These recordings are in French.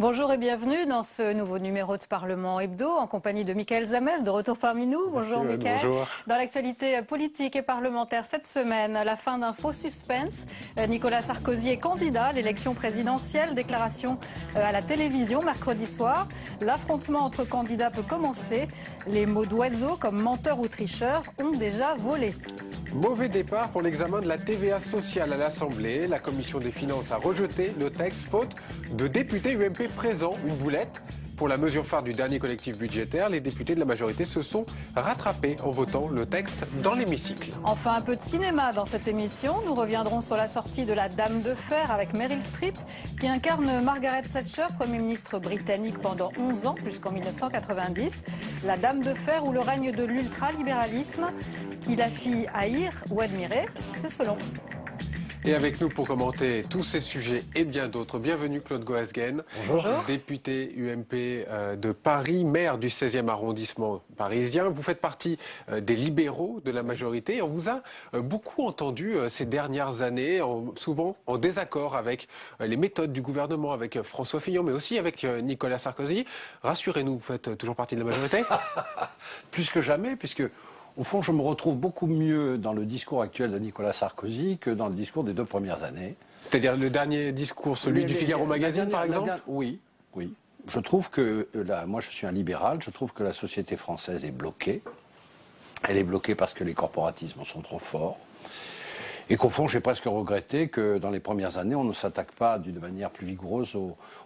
Bonjour et bienvenue dans ce nouveau numéro de Parlement Hebdo en compagnie de Mickaël Zamès, de retour parmi nous. Bonjour Mickaël. Bonjour. Dans l'actualité politique et parlementaire cette semaine, la fin d'un faux suspense. Nicolas Sarkozy est candidat à l'élection présidentielle. Déclaration à la télévision mercredi soir. L'affrontement entre candidats peut commencer. Les mots d'oiseau comme menteur ou tricheur ont déjà volé. Mauvais départ pour l'examen de la TVA sociale à l'Assemblée. La commission des finances a rejeté le texte faute de députés UMP présents. Une boulette. Pour la mesure phare du dernier collectif budgétaire, les députés de la majorité se sont rattrapés en votant le texte dans l'hémicycle. Enfin, un peu de cinéma dans cette émission. Nous reviendrons sur la sortie de La Dame de Fer avec Meryl Streep, qui incarne Margaret Thatcher, Premier ministre britannique pendant 11 ans, jusqu'en 1990. La Dame de Fer ou le règne de l'ultralibéralisme, qui la fit haïr ou admirer, c'est selon. Et avec nous pour commenter tous ces sujets et bien d'autres, bienvenue Claude Goasguen. Bonjour. Député UMP de Paris, maire du 16e arrondissement parisien. Vous faites partie des libéraux de la majorité. On vous a beaucoup entendu ces dernières années, souvent en désaccord avec les méthodes du gouvernement, avec François Fillon, mais aussi avec Nicolas Sarkozy. Rassurez-nous, vous faites toujours partie de la majorité? Plus que jamais, puisque... Au fond, je me retrouve beaucoup mieux dans le discours actuel de Nicolas Sarkozy que dans le discours des 2 premières années. C'est-à-dire le dernier discours, celui du Figaro Magazine, par exemple? Oui. Je trouve que, moi je suis un libéral, je trouve que la société française est bloquée. Elle est bloquée parce que les corporatismes sont trop forts. Et qu'au fond, j'ai presque regretté que dans les premières années, on ne s'attaque pas d'une manière plus vigoureuse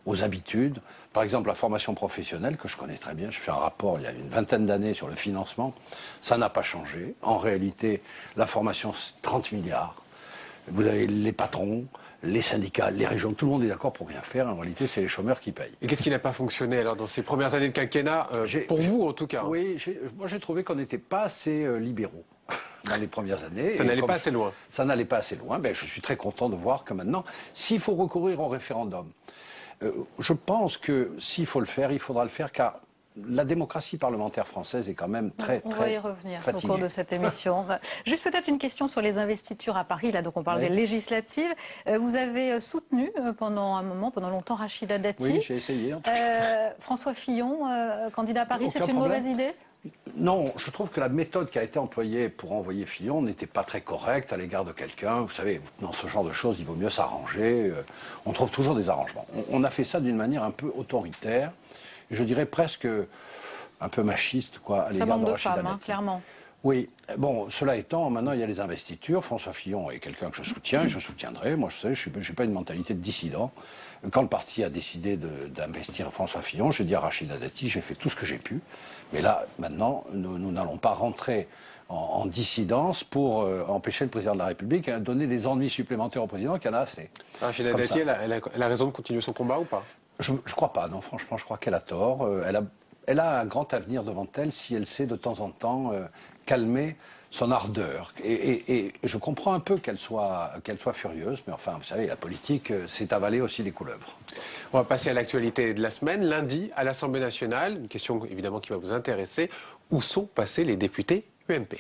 aux habitudes. Par exemple, la formation professionnelle, que je connais très bien, je fais un rapport il y a une vingtaine d'années sur le financement, ça n'a pas changé. En réalité, la formation, c'est 30 milliards. Vous avez les patrons, les syndicats, les régions, tout le monde est d'accord pour rien faire. En réalité, c'est les chômeurs qui payent. Et qu'est-ce qui n'a pas fonctionné alors dans ces premières années de quinquennat, pour vous en tout cas? Oui, moi j'ai trouvé qu'on n'était pas assez libéraux dans les premières années. Ça n'allait pas assez loin. Ça n'allait pas assez loin. Ben, je suis très content de voir que maintenant, s'il faut recourir au référendum, je pense que s'il faut le faire, il faudra le faire car la démocratie parlementaire française est quand même très On va y revenir fatiguée. au cours de cette émission. Juste peut-être une question sur les investitures à Paris. Là, donc on parle des législatives. Vous avez soutenu pendant un moment, pendant longtemps, Rachida Dati. Oui, j'ai essayé. En tout cas. François Fillon, candidat à Paris, c'est une problème. mauvaise idée? Non, je trouve que la méthode qui a été employée pour envoyer Fillon n'était pas très correcte à l'égard de quelqu'un. Vous savez, dans ce genre de choses, il vaut mieux s'arranger. On trouve toujours des arrangements. On a fait ça d'une manière un peu autoritaire, et je dirais presque un peu machiste, quoi, à l'égard de Rachida Dati. Femmes, clairement. Oui. Bon, cela étant, maintenant, il y a les investitures. François Fillon est quelqu'un que je soutiens et je soutiendrai. Moi, je n'ai pas une mentalité de dissident. Quand le parti a décidé d'investir François Fillon, j'ai dit à Rachida Dati, j'ai fait tout ce que j'ai pu. Mais là, maintenant, nous n'allons pas rentrer en dissidence pour empêcher le président de la République de donner des ennuis supplémentaires au président, qu'il y en a assez. Rachida Dati, elle a raison de continuer son combat ou pas? Je ne crois pas, non, franchement, je crois qu'elle a tort. Elle a un grand avenir devant elle si elle sait de temps en temps calmer son ardeur. Et je comprends un peu qu'elle soit furieuse, mais enfin, vous savez, la politique, c'est avaler aussi des couleuvres. On va passer à l'actualité de la semaine. Lundi, à l'Assemblée nationale, une question évidemment qui va vous intéresser. Où sont passés les députés UMP?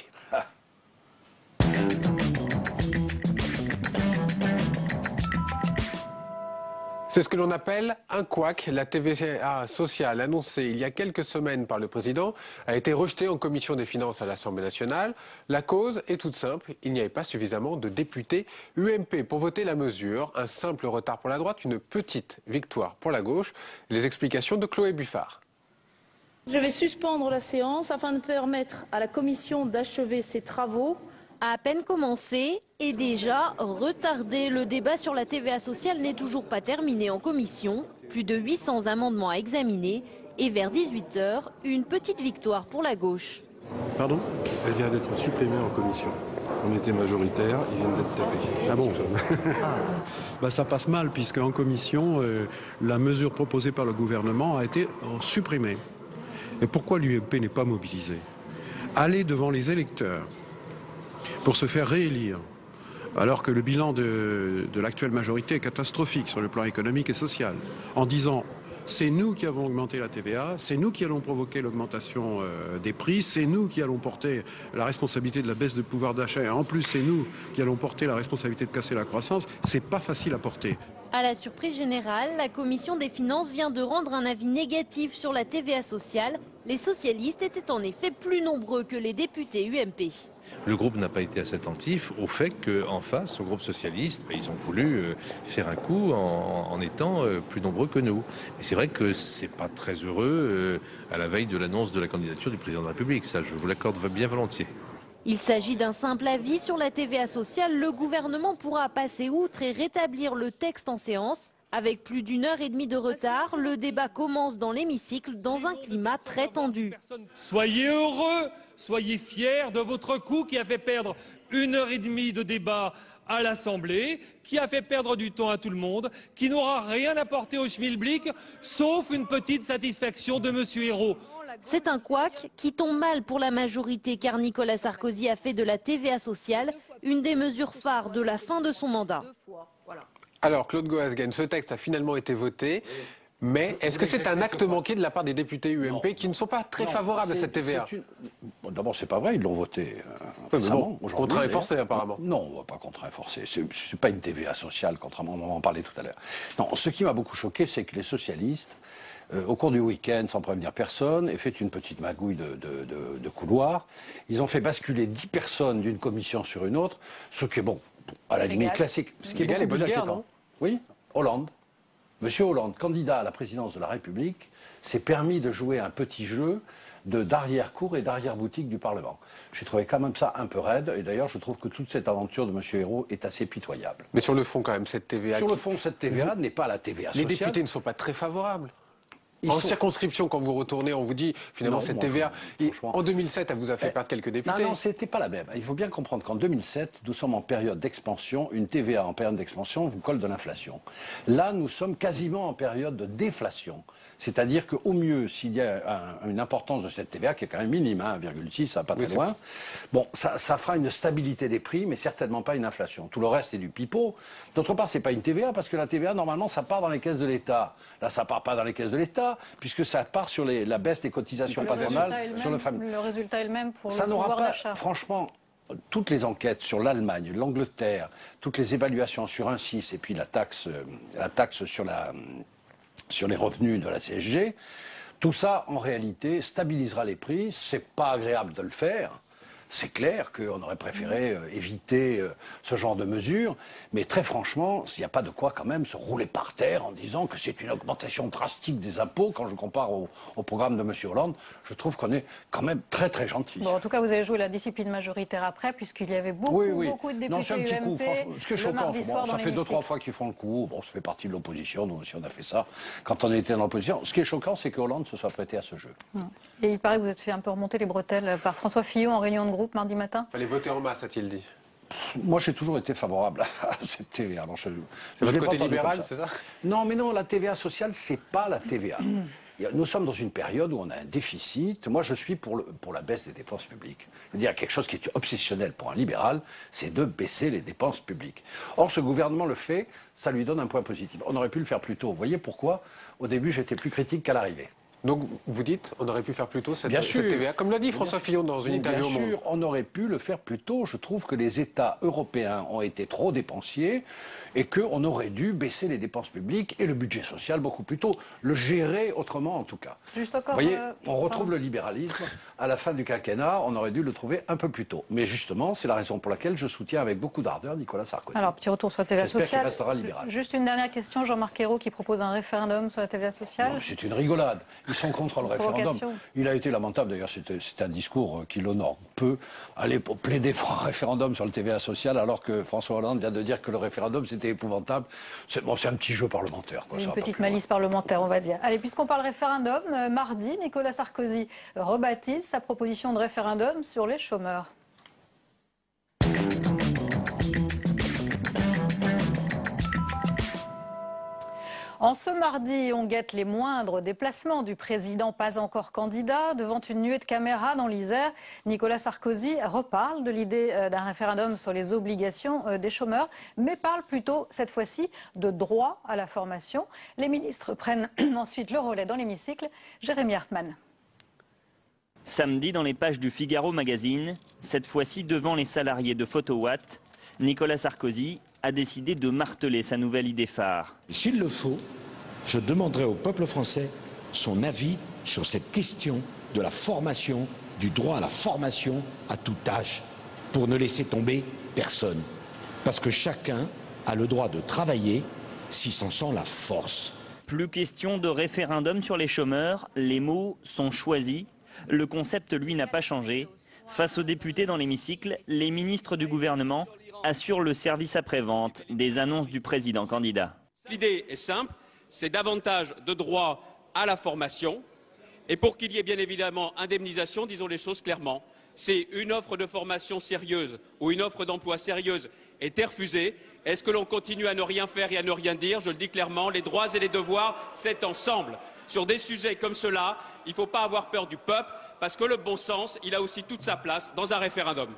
C'est ce que l'on appelle un couac. La TVA sociale annoncée il y a quelques semaines par le président a été rejetée en commission des finances à l'Assemblée nationale. La cause est toute simple, il n'y avait pas suffisamment de députés UMP pour voter la mesure. Un simple retard pour la droite, une petite victoire pour la gauche. Les explications de Chloé Buffard. Je vais suspendre la séance afin de permettre à la commission d'achever ses travaux. À peine commencé et déjà retardé, le débat sur la TVA sociale n'est toujours pas terminé en commission. Plus de 800 amendements à examiner et vers 18 h, une petite victoire pour la gauche. Pardon? Elle vient d'être supprimée en commission. On était majoritaire, ils viennent d'être tapés. Ah bon? Bah, ça passe mal puisque en commission, la mesure proposée par le gouvernement a été supprimée. Et pourquoi l'UMP n'est pas mobilisé? Aller devant les électeurs pour se faire réélire, alors que le bilan de l'actuelle majorité est catastrophique sur le plan économique et social, en disant c'est nous qui avons augmenté la TVA, c'est nous qui allons provoquer l'augmentation des prix, c'est nous qui allons porter la responsabilité de la baisse de pouvoir d'achat, et en plus c'est nous qui allons porter la responsabilité de casser la croissance. C'est pas facile à porter. À la surprise générale, la Commission des finances vient de rendre un avis négatif sur la TVA sociale. Les socialistes étaient en effet plus nombreux que les députés UMP. Le groupe n'a pas été assez attentif au fait qu'en face, au groupe socialiste, ils ont voulu faire un coup en étant plus nombreux que nous. Et c'est vrai que c'est pas très heureux à la veille de l'annonce de la candidature du président de la République. Ça, je vous l'accorde bien volontiers. Il s'agit d'un simple avis sur la TVA sociale. Le gouvernement pourra passer outre et rétablir le texte en séance. Avec plus d'1 heure et demie de retard, le débat commence dans l'hémicycle dans un climat très tendu. Soyez heureux, soyez fiers de votre coup qui a fait perdre 1 heure et demie de débat à l'Assemblée, qui a fait perdre du temps à tout le monde, qui n'aura rien apporté au schmilblick, sauf une petite satisfaction de M. Hérault. C'est un couac qui tombe mal pour la majorité car Nicolas Sarkozy a fait de la TVA sociale une des mesures phares de la fin de son mandat. Alors, Claude Goasguen, ce texte a finalement été voté, mais est-ce que c'est un acte manqué de la part des députés UMP qui ne sont pas très favorables à cette TVA? D'abord, c'est pas vrai, ils l'ont voté récemment. Contraint et forcé, apparemment. Non, on va pas contraint et forcé. C'est pas une TVA sociale, contrairement, on en parlait tout à l'heure. Non, ce qui m'a beaucoup choqué, c'est que les socialistes, au cours du week-end, sans prévenir personne, aient fait une petite magouille de couloir. Ils ont fait basculer 10 personnes d'une commission sur une autre, ce qui est bon, à la limite classique. Ce qui est beaucoup plus inquiétant. Oui, Hollande. Monsieur Hollande, candidat à la présidence de la République, s'est permis de jouer un petit jeu d'arrière-cour et d'arrière-boutique du Parlement. J'ai trouvé quand même ça un peu raide, et d'ailleurs je trouve que toute cette aventure de M. Hérault est assez pitoyable. Mais sur le fond quand même, cette TVA... Sur le fond, cette TVA n'est pas la TVA sociale. Les députés ne sont pas très favorables. Circonscription, quand vous retournez, on vous dit, finalement, cette TVA, en 2007, elle vous a fait perdre quelques députés. Non, c'était pas la même. Il faut bien comprendre qu'en 2007, nous sommes en période d'expansion. Une TVA en période d'expansion vous colle de l'inflation. Là, nous sommes quasiment en période de déflation. C'est-à-dire qu'au mieux, s'il y a une importance de cette TVA, qui est quand même minime, 1,6, ça va pas très loin, bon, ça fera une stabilité des prix, mais certainement pas une inflation. Tout le reste est du pipeau. D'autre part, c'est pas une TVA, parce que la TVA, normalement, ça part dans les caisses de l'État. Là, ça part pas dans les caisses de l'État, puisque ça part sur la baisse des cotisations patronales sur le fameux. Le résultat est le même pour ça le pouvoir d'achat. Franchement, toutes les enquêtes sur l'Allemagne, l'Angleterre, toutes les évaluations sur un 6 et puis la taxe sur les revenus de la CSG, tout ça, en réalité, stabilisera les prix. C'est pas agréable de le faire. C'est clair qu'on aurait préféré éviter ce genre de mesures, mais très franchement, il n'y a pas de quoi quand même se rouler par terre en disant que c'est une augmentation drastique des impôts. Quand je compare au programme de M. Hollande, je trouve qu'on est quand même très très gentil. Bon, en tout cas, vous avez joué la discipline majoritaire après, puisqu'il y avait beaucoup de députés non, c'est un petit UMP. Coup, ce qui est choquant, ça fait 2-3 fois qu'ils font le coup. Bon, ça fait partie de l'opposition. Nous aussi, on a fait ça quand on était dans l'opposition. Ce qui est choquant, c'est que Hollande se soit prêté à ce jeu. Et il paraît que vous êtes fait un peu remonter les bretelles par François Fillon en réunion de groupe mardi matin. Fallait voter en masse, a-t-il dit. Moi, j'ai toujours été favorable à cette TVA. C'est votre côté libéral, c'est ça? Non, mais non, la TVA sociale, c'est pas la TVA. Nous sommes dans une période où on a un déficit. Moi, je suis pour la baisse des dépenses publiques. C'est-à-dire quelque chose qui est obsessionnel pour un libéral, c'est de baisser les dépenses publiques. Or, ce gouvernement le fait, ça lui donne un point positif. On aurait pu le faire plus tôt. Vous voyez pourquoi? Au début, j'étais plus critique qu'à l'arrivée. Donc, vous dites, on aurait pu faire plus tôt cette TVA, comme l'a dit François Fillon dans une interview au Monde. Bien sûr, on aurait pu le faire plus tôt. Je trouve que les États européens ont été trop dépensiers et qu'on aurait dû baisser les dépenses publiques et le budget social beaucoup plus tôt. Le gérer autrement, en tout cas. Juste encore, vous voyez, on retrouve le libéralisme. À la fin du quinquennat, on aurait dû le trouver un peu plus tôt. Mais justement, c'est la raison pour laquelle je soutiens avec beaucoup d'ardeur Nicolas Sarkozy. Alors, petit retour sur la TVA sociale. J'espère qu'il restera libéral. Juste une dernière question. Jean-Marc Ayrault qui propose un référendum sur la TVA sociale. C'est une rigolade. Ils sont contre le référendum. Il a été lamentable, d'ailleurs, c'est un discours qui l'honore peu. Aller plaider pour un référendum sur le TVA social, alors que François Hollande vient de dire que le référendum, c'était épouvantable. C'est un petit jeu parlementaire. Quoi, une petite malice parlementaire, on va dire. Allez, puisqu'on parle référendum, mardi, Nicolas Sarkozy rebaptise sa proposition de référendum sur les chômeurs. En ce mardi, on guette les moindres déplacements du président pas encore candidat. Devant une nuée de caméras dans l'Isère, Nicolas Sarkozy reparle de l'idée d'un référendum sur les obligations des chômeurs, mais parle plutôt, cette fois-ci, de droit à la formation. Les ministres prennent ensuite le relais dans l'hémicycle. Jérémy Hartmann. Samedi, dans les pages du Figaro Magazine, cette fois-ci devant les salariés de Photowatt, Nicolas Sarkozy a décidé de marteler sa nouvelle idée phare. S'il le faut, je demanderai au peuple français son avis sur cette question de la formation, du droit à la formation à tout âge, pour ne laisser tomber personne. Parce que chacun a le droit de travailler s'il s'en sent la force. Plus question de référendum sur les chômeurs, les mots sont choisis. Le concept, lui, n'a pas changé. Face aux députés dans l'hémicycle, les ministres du gouvernement assurent le service après-vente des annonces du président candidat. L'idée est simple, c'est davantage de droit à la formation. Et pour qu'il y ait bien évidemment indemnisation, disons les choses clairement, c'est une offre de formation sérieuse ou une offre d'emploi sérieuse est refusée. Est-ce que l'on continue à ne rien faire et à ne rien dire? Je le dis clairement, les droits et les devoirs, c'est ensemble. Sur des sujets comme cela, il ne faut pas avoir peur du peuple, parce que le bon sens, il a aussi toute sa place dans un référendum.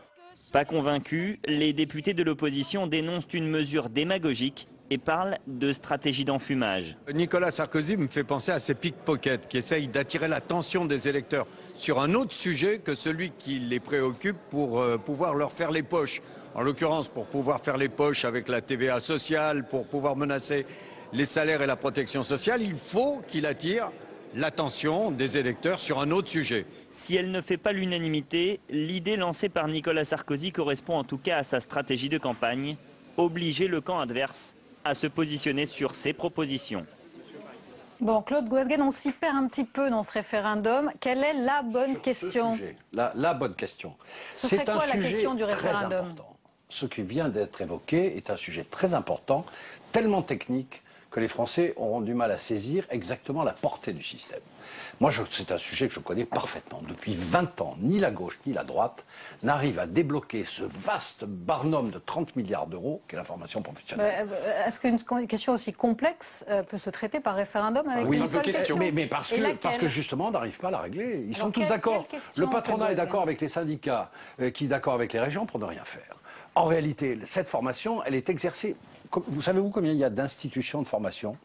Pas convaincus, les députés de l'opposition dénoncent une mesure démagogique et parlent de stratégie d'enfumage. Nicolas Sarkozy me fait penser à ces pickpockets qui essayent d'attirer l'attention des électeurs sur un autre sujet que celui qui les préoccupe pour pouvoir leur faire les poches. En l'occurrence, pour pouvoir faire les poches avec la TVA sociale, pour pouvoir menacer les salaires et la protection sociale, il faut qu'il attire l'attention des électeurs sur un autre sujet. Si elle ne fait pas l'unanimité, l'idée lancée par Nicolas Sarkozy correspond en tout cas à sa stratégie de campagne, obliger le camp adverse à se positionner sur ses propositions. Bon, Claude Goasguen, on s'y perd un petit peu dans ce référendum. Quelle est la bonne question? La bonne question. C'est un sujet la question du très référendum? important. Ce qui vient d'être évoqué est un sujet très important, tellement technique que les Français auront du mal à saisir exactement la portée du système. Moi, c'est un sujet que je connais parfaitement. Depuis 20 ans, ni la gauche ni la droite n'arrivent à débloquer ce vaste barnum de 30 milliards d'euros qu'est la formation professionnelle. Est-ce qu'une question aussi complexe peut se traiter par référendum avec une seule question? Mais parce que justement, on n'arrive pas à la régler. Ils sont tous d'accord. Le patronat est d'accord avec les syndicats, qui est d'accord avec les régions pour ne rien faire. En réalité, cette formation, elle est exercée. Vous savez-vous combien il y a d'institutions de formation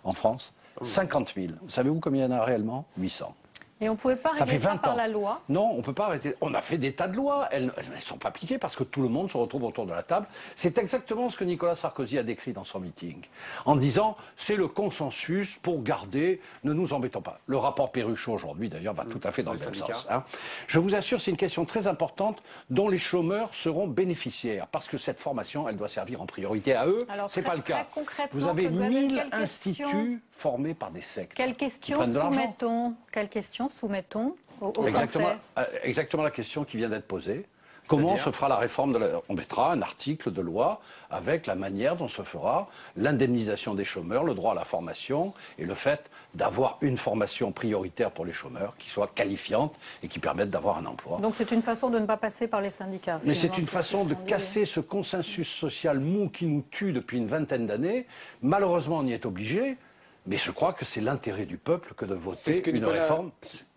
en France? 50 000. Savez-vous combien il y en a réellement? 800. Et on ne pouvait pas régler ça par la loi? Non, on ne peut pas arrêter. On a fait des tas de lois. Elles ne sont pas appliquées parce que tout le monde se retrouve autour de la table. C'est exactement ce que Nicolas Sarkozy a décrit dans son meeting. En disant, c'est le consensus pour garder, ne nous embêtons pas. Le rapport Perruchot aujourd'hui, d'ailleurs, va tout à fait dans le même sens. Hein. Je vous assure, c'est une question très importante dont les chômeurs seront bénéficiaires. Parce que cette formation, elle doit servir en priorité à eux. Ce n'est pas le cas. Vous avez 1000 instituts formés par des sectes. Quelles questions soumettons aux Français? Exactement la question qui vient d'être posée. Comment se fera la réforme On mettra un article de loi avec la manière dont se fera l'indemnisation des chômeurs, le droit à la formation et le fait d'avoir une formation prioritaire pour les chômeurs qui soit qualifiante et qui permette d'avoir un emploi. Donc c'est une façon de ne pas passer par les syndicats. Mais c'est une façon de casser ce consensus social mou qui nous tue depuis une vingtaine d'années. Malheureusement, on y est obligé. Mais je crois que c'est l'intérêt du peuple que de voter une réforme.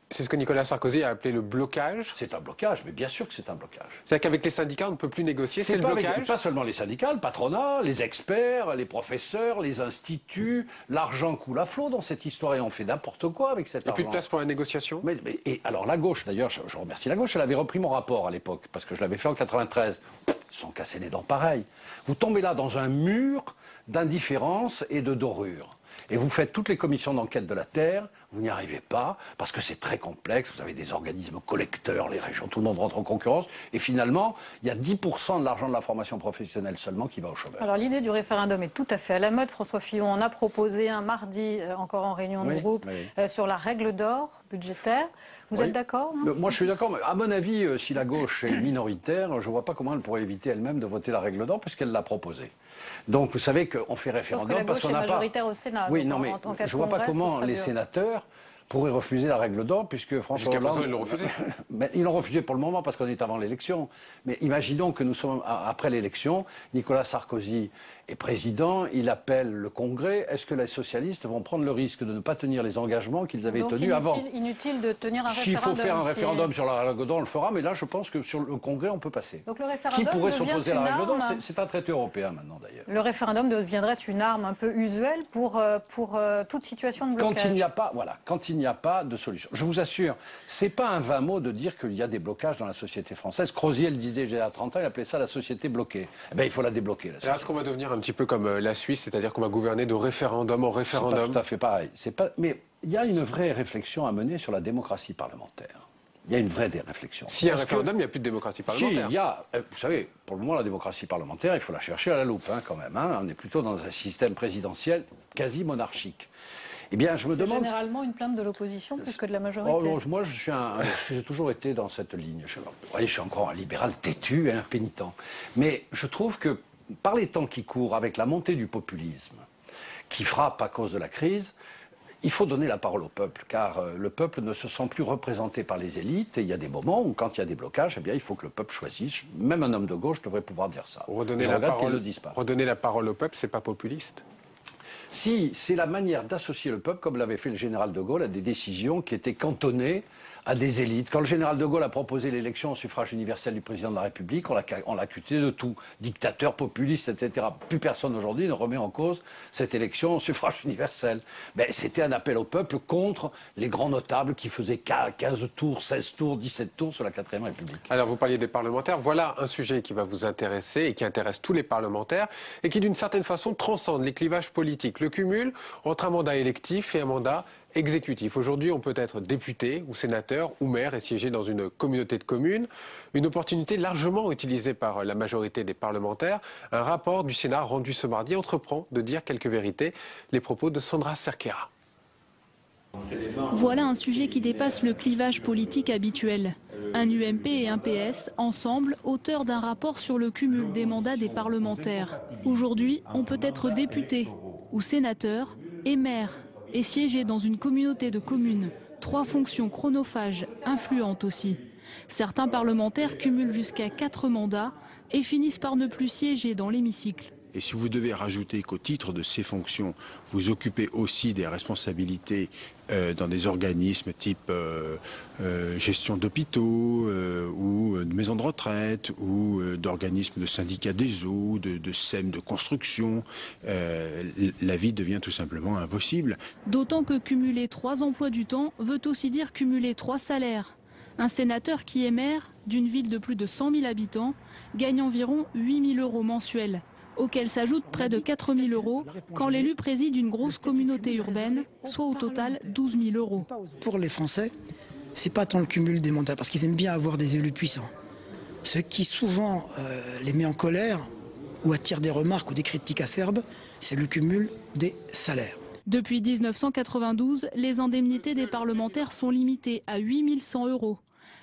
C'est ce que Nicolas Sarkozy a appelé le blocage. C'est un blocage, mais bien sûr que c'est un blocage. C'est-à-dire qu'avec les syndicats, on ne peut plus négocier, c'est le blocage? Pas seulement les syndicats, le patronat, les experts, les professeurs, les instituts, l'argent coule à flot dans cette histoire et on fait n'importe quoi avec cet argent. Il n'y a plus de place pour la négociation? Et alors la gauche, d'ailleurs, je remercie la gauche, elle avait repris mon rapport à l'époque, parce que je l'avais fait en 93. Ils sont cassés les dents pareil. Vous tombez là dans un mur d'indifférence et de dorure. Et vous faites toutes les commissions d'enquête de la Terre, vous n'y arrivez pas, parce que c'est très complexe, vous avez des organismes collecteurs, les régions, tout le monde rentre en concurrence, et finalement, il y a 10% de l'argent de la formation professionnelle seulement qui va aux chômeurs. Alors l'idée du référendum est tout à fait à la mode. François Fillon en a proposé un mardi, encore en réunion de groupe, sur la règle d'or budgétaire. Vous êtes d'accord? Moi je suis d'accord, mais à mon avis, si la gauche est minoritaire, je ne vois pas comment elle pourrait éviter elle-même de voter la règle d'or, puisqu'elle l'a proposée. Donc vous savez qu'on fait référendum parce qu'on n'a pas... majoritaire au Sénat. Oui, non, mais je ne vois pas comment les sénateurs pourrait refuser la règle d'or, puisque François Hollande... Jusqu'à présent, ils l'ont refusé. Mais ils l'ont refusé pour le moment parce qu'on est avant l'élection. Mais imaginons que nous sommes après l'élection, Nicolas Sarkozy est président, il appelle le Congrès. Est-ce que les socialistes vont prendre le risque de ne pas tenir les engagements qu'ils avaient tenus avant? Inutile de tenir un S'il référendum. faut faire un référendum sur la règle d'or, on le fera, mais là je pense que sur le Congrès on peut passer. Donc le référendum Qui pourrait s'opposer à la règle d'or? arme... C'est un traité européen maintenant d'ailleurs. Le référendum deviendrait une arme un peu usuelle pour toute situation de blocage. Quand il n'y a pas de solution. Je vous assure, c'est pas un vain mot de dire qu'il y a des blocages dans la société française. Crozier le disait il y a 30 ans, il appelait ça la société bloquée. Eh bien, il faut la débloquer. Alors est-ce qu'on va devenir un petit peu comme la Suisse, c'est-à-dire qu'on va gouverner de référendum en référendum? C'est pas tout à fait pareil. Mais il y a une vraie réflexion à mener sur la démocratie parlementaire. Il y a une vraie réflexion. S'il y a un référendum, il n'y a plus de démocratie parlementaire. Si, il y a, vous savez, pour le moment, la démocratie parlementaire, il faut la chercher à la loupe, quand même. On est plutôt dans un système présidentiel quasi monarchique. Eh bien, je me demande... C'est généralement une plainte de l'opposition plus que de la majorité. Oh, non, moi, j'ai toujours été dans cette ligne. Vous voyez, je suis encore un libéral têtu et impénitent. Mais je trouve que, par les temps qui courent, avec la montée du populisme, qui frappe à cause de la crise, il faut donner la parole au peuple, car le peuple ne se sent plus représenté par les élites, et il y a des moments où, quand il y a des blocages, eh bien, il faut que le peuple choisisse. Même un homme de gauche devrait pouvoir dire ça. Redonner la parole au peuple, c'est pas populiste? Si, c'est la manière d'associer le peuple, comme l'avait fait le général de Gaulle, à des décisions qui étaient cantonnées à des élites. Quand le général de Gaulle a proposé l'élection au suffrage universel du président de la République, on l'a accusé de tout. Dictateur, populiste, etc. Plus personne aujourd'hui ne remet en cause cette élection au suffrage universel. Ben, c'était un appel au peuple contre les grands notables qui faisaient 15 tours, 16 tours, 17 tours sur la 4ème République. Alors vous parliez des parlementaires, voilà un sujet qui va vous intéresser et qui intéresse tous les parlementaires et qui d'une certaine façon transcende les clivages politiques. Le cumul entre un mandat électif et un mandat exécutif. Aujourd'hui, on peut être député ou sénateur ou maire et siéger dans une communauté de communes. Une opportunité largement utilisée par la majorité des parlementaires. Un rapport du Sénat rendu ce mardi entreprend de dire quelques vérités. Les propos de Sandra Cerquera. Voilà un sujet qui dépasse le clivage politique habituel. Un UMP et un PS, ensemble, auteurs d'un rapport sur le cumul des mandats des parlementaires. Aujourd'hui, on peut être député ou sénateur et maire et siéger dans une communauté de communes. 3 fonctions chronophages, influentes aussi. Certains parlementaires cumulent jusqu'à 4 mandats et finissent par ne plus siéger dans l'hémicycle. Et si vous devez rajouter qu'au titre de ces fonctions, vous occupez aussi des responsabilités dans des organismes type gestion d'hôpitaux ou de maisons de retraite ou d'organismes de syndicats des eaux, de SEM de construction, la vie devient tout simplement impossible. D'autant que cumuler 3 emplois du temps veut aussi dire cumuler 3 salaires. Un sénateur qui est maire d'une ville de plus de 100 000 habitants gagne environ 8 000 € mensuels, auxquels s'ajoutent près de 4 000 € quand l'élu préside une grosse communauté urbaine, soit au total 12 000 €. Pour les Français, c'est pas tant le cumul des mandats, parce qu'ils aiment bien avoir des élus puissants. Ce qui souvent les met en colère ou attire des remarques ou des critiques acerbes, c'est le cumul des salaires. Depuis 1992, les indemnités des parlementaires sont limitées à 8 100 €.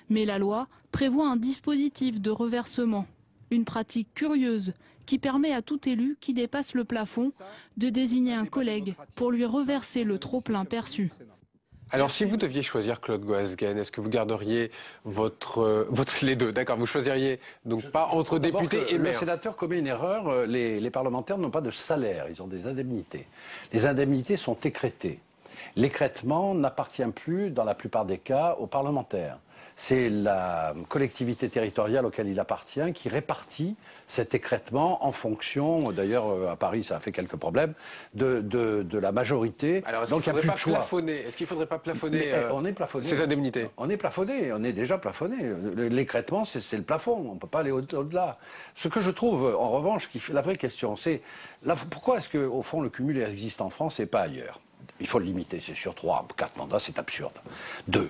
Mais la loi prévoit un dispositif de reversement. Une pratique curieuse qui permet à tout élu qui dépasse le plafond de désigner un collègue pour lui reverser le trop-plein perçu. Alors si vous deviez choisir Claude Goasguen, est-ce que vous garderiez les deux? D'accord, vous choisiriez donc pas entre député et maire. Le sénateur commet une erreur, les parlementaires n'ont pas de salaire, ils ont des indemnités. Les indemnités sont écrêtées. L'écrêtement n'appartient plus, dans la plupart des cas, aux parlementaires. C'est la collectivité territoriale auquel il appartient qui répartit cet écrêtement en fonction, d'ailleurs à Paris ça a fait quelques problèmes, de la majorité. Alors est-ce qu'il ne faudrait pas plafonner on est plafonné. Ces indemnités? On est plafonné, on est déjà plafonné. L'écrêtement c'est le plafond, on ne peut pas aller au-delà. Ce que je trouve en revanche, la vraie question c'est, pourquoi est-ce qu'au fond le cumul existe en France et pas ailleurs? Il faut le limiter, c'est sur 3 ou 4 mandats, c'est absurde. 2.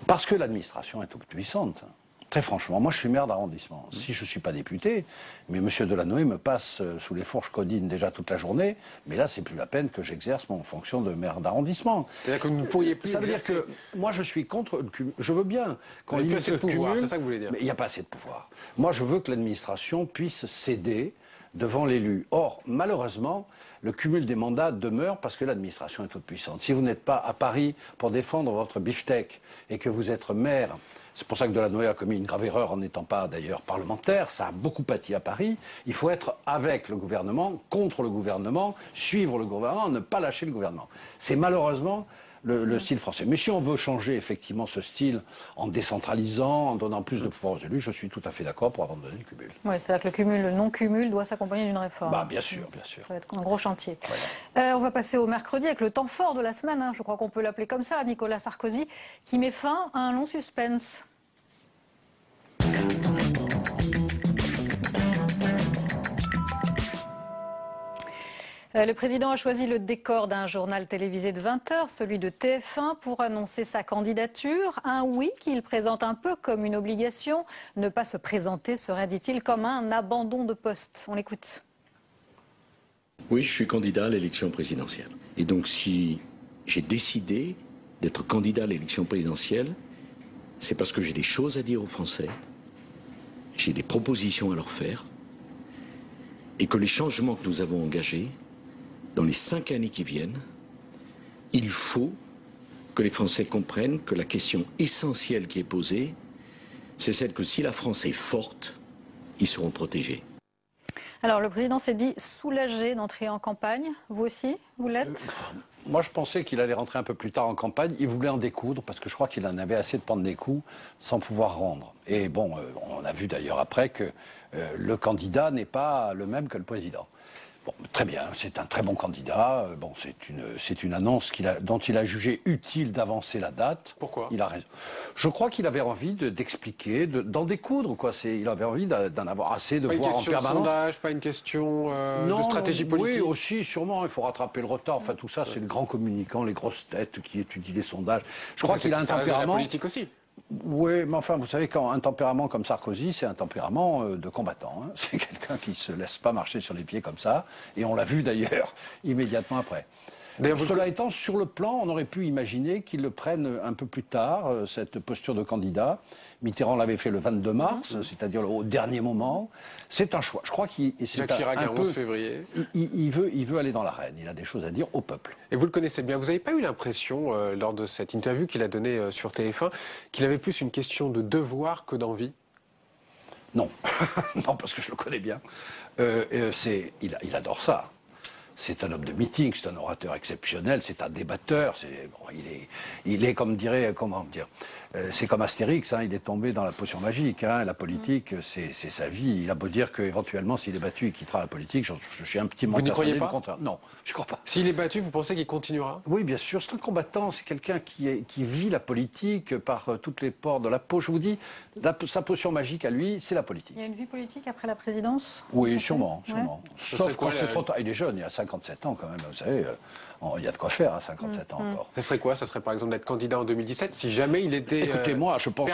Parce que l'administration est toute puissante. Très franchement, moi je suis maire d'arrondissement. Si je ne suis pas député, mais M. Delanoë me passe sous les fourches codines déjà toute la journée, mais là c'est plus la peine que j'exerce mon fonction de maire d'arrondissement. C'est-à-dire que vous ne pourriez plus. Ça veut dire que moi je suis contre le cumul. Je veux bien qu'on limite le pouvoir, c'est ça que vous voulez dire. Mais il n'y a pas assez de pouvoir. Moi je veux que l'administration puisse céder devant l'élu. Or, malheureusement, le cumul des mandats demeure parce que l'administration est toute puissante. Si vous n'êtes pas à Paris pour défendre votre beefsteak et que vous êtes maire, c'est pour ça que Delanoë a commis une grave erreur en n'étant pas d'ailleurs parlementaire, ça a beaucoup pâti à Paris, il faut être avec le gouvernement, contre le gouvernement, suivre le gouvernement, ne pas lâcher le gouvernement. C'est malheureusement le style français. Mais si on veut changer effectivement ce style en décentralisant, en donnant plus de pouvoir aux élus, je suis tout à fait d'accord pour abandonner le cumul. Oui, c'est-à-dire que le cumul, le non-cumul doit s'accompagner d'une réforme. Bah, bien sûr, bien sûr. Ça va être un gros chantier. Voilà. On va passer au mercredi avec le temps fort de la semaine, hein, je crois qu'on peut l'appeler comme ça, Nicolas Sarkozy, qui met fin à un long suspense. Le président a choisi le décor d'un journal télévisé de 20 h, celui de TF1, pour annoncer sa candidature. Un oui qu'il présente un peu comme une obligation. Ne pas se présenter serait, dit-il, comme un abandon de poste. On l'écoute. Oui, je suis candidat à l'élection présidentielle. Et donc si j'ai décidé d'être candidat à l'élection présidentielle, c'est parce que j'ai des choses à dire aux Français, j'ai des propositions à leur faire, et que les changements que nous avons engagés, dans les 5 années qui viennent, il faut que les Français comprennent que la question essentielle qui est posée, c'est celle que si la France est forte, ils seront protégés. Alors le président s'est dit soulagé d'entrer en campagne. Vous aussi, vous l'êtes? Moi, je pensais qu'il allait rentrer un peu plus tard en campagne. Il voulait en découdre parce que je crois qu'il en avait assez de prendre des coups sans pouvoir rendre. Et bon, on a vu d'ailleurs après que le candidat n'est pas le même que le président. Bon, très bien, c'est un très bon candidat. Bon, c'est une annonce dont il a jugé utile d'avancer la date. Pourquoi? Il a raison. Je crois qu'il avait envie d'expliquer, d'en découdre, quoi. Il avait envie d'en avoir assez, de voir en permanence. Pas une question de sondage, pas une question de stratégie politique. Oui, aussi, sûrement. Il faut rattraper le retard. Enfin, tout ça, c'est le grand communicant, les grosses têtes qui étudient les sondages. Je crois qu'il a un tempérament. La politique aussi. Oui, mais enfin, vous savez, quand un tempérament comme Sarkozy, c'est un tempérament de combattant. Hein. C'est quelqu'un qui ne se laisse pas marcher sur les pieds comme ça. Et on l'a vu d'ailleurs immédiatement après. Cela étant, sur le plan, on aurait pu imaginer qu'il le prenne un peu plus tard, cette posture de candidat. Mitterrand l'avait fait le 22 mars, c'est-à-dire au dernier moment. C'est un choix. Je crois qu'il Jacques Chirac, le 11 février. Il veut aller dans l'arène. Il a des choses à dire au peuple. Et vous le connaissez bien. Vous n'avez pas eu l'impression, lors de cette interview qu'il a donnée sur TF1, qu'il avait plus une question de devoir que d'envie? Non. Non, parce que je le connais bien. Il adore ça. C'est un homme de meeting, c'est un orateur exceptionnel, c'est un débatteur. Bon, il est comme dirait, comment dire, c'est comme Astérix, hein, il est tombé dans la potion magique. Hein, la politique, c'est sa vie. Il a beau dire qu'éventuellement, s'il est battu, il quittera la politique. Je suis un petit peu persuadé du contraire. Non, je ne crois pas. S'il est battu, vous pensez qu'il continuera? Oui, bien sûr. C'est un combattant. C'est quelqu'un qui vit la politique par toutes les pores de la peau. Je vous dis, sa potion magique à lui, c'est la politique. Il y a une vie politique après la présidence? Oui, sûrement. Ouais. Sauf quand c'est trop tard. Il est jeune, il a 57 ans quand même. Vous savez, il y a de quoi faire à 57 ans encore. Ça serait quoi? Ça serait par exemple d'être candidat en 2017 si jamais il était. Écoutez-moi, je pense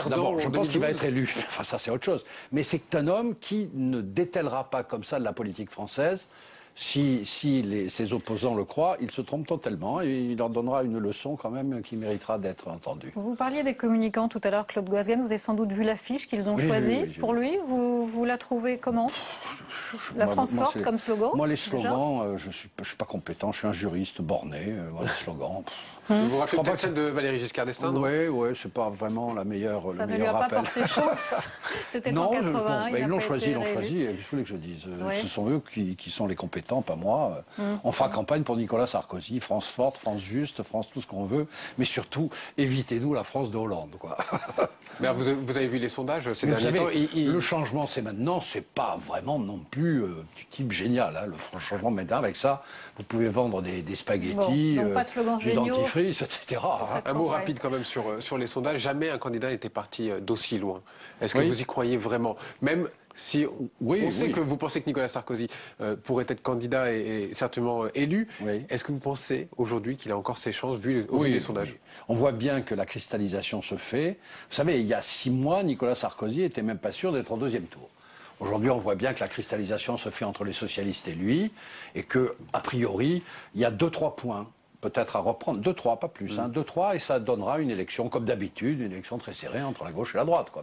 qu'il va être élu. Enfin, ça, c'est autre chose. Mais c'est un homme qui ne détellera pas comme ça de la politique française. Si ses opposants le croient, il se trompe totalement et il leur donnera une leçon quand même qui méritera d'être entendue. Vous parliez des communicants tout à l'heure, Claude Goasguen, vous avez sans doute vu l'affiche qu'ils ont choisie pour lui. Vous la trouvez comment? La France forte comme slogan? Moi, les slogans, je suis pas compétent, je suis un juriste borné. Moi, les slogans... Vous vous rappelez peut-être celle de Valéry Giscard d'Estaing? Oui, c'est pas vraiment le meilleur rappel. Ça ne lui a pas porté chance. C'était en 80. Ils l'ont choisi. Qu'est-ce que vous voulez que je dise? Ce sont eux qui sont les compétents, pas moi. On fera campagne pour Nicolas Sarkozy, France forte, France juste, France tout ce qu'on veut, mais surtout, évitez-nous la France de Hollande, quoi. Mais vous avez vu les sondages ces derniers temps. Le changement, c'est maintenant, c'est pas vraiment non plus du type génial. Hein. Le changement maintenant, avec ça, vous pouvez vendre des spaghettis, du dentifrice, etc. Un mot rapide quand même sur les sondages. Jamais un candidat n'était parti d'aussi loin. Est-ce que vous y croyez vraiment? Même si on sait que vous pensez que Nicolas Sarkozy pourrait être candidat et certainement élu, est-ce que vous pensez aujourd'hui qu'il a encore ses chances vu les sondages? On voit bien que la cristallisation se fait. Vous savez, il y a 6 mois, Nicolas Sarkozy n'était même pas sûr d'être en deuxième tour. Aujourd'hui, on voit bien que la cristallisation se fait entre les socialistes et lui, et que, a priori, il y a 2-3 points peut-être à reprendre. 2-3, pas plus. 2-3, et ça donnera une élection, comme d'habitude, une élection très serrée entre la gauche et la droite, quoi.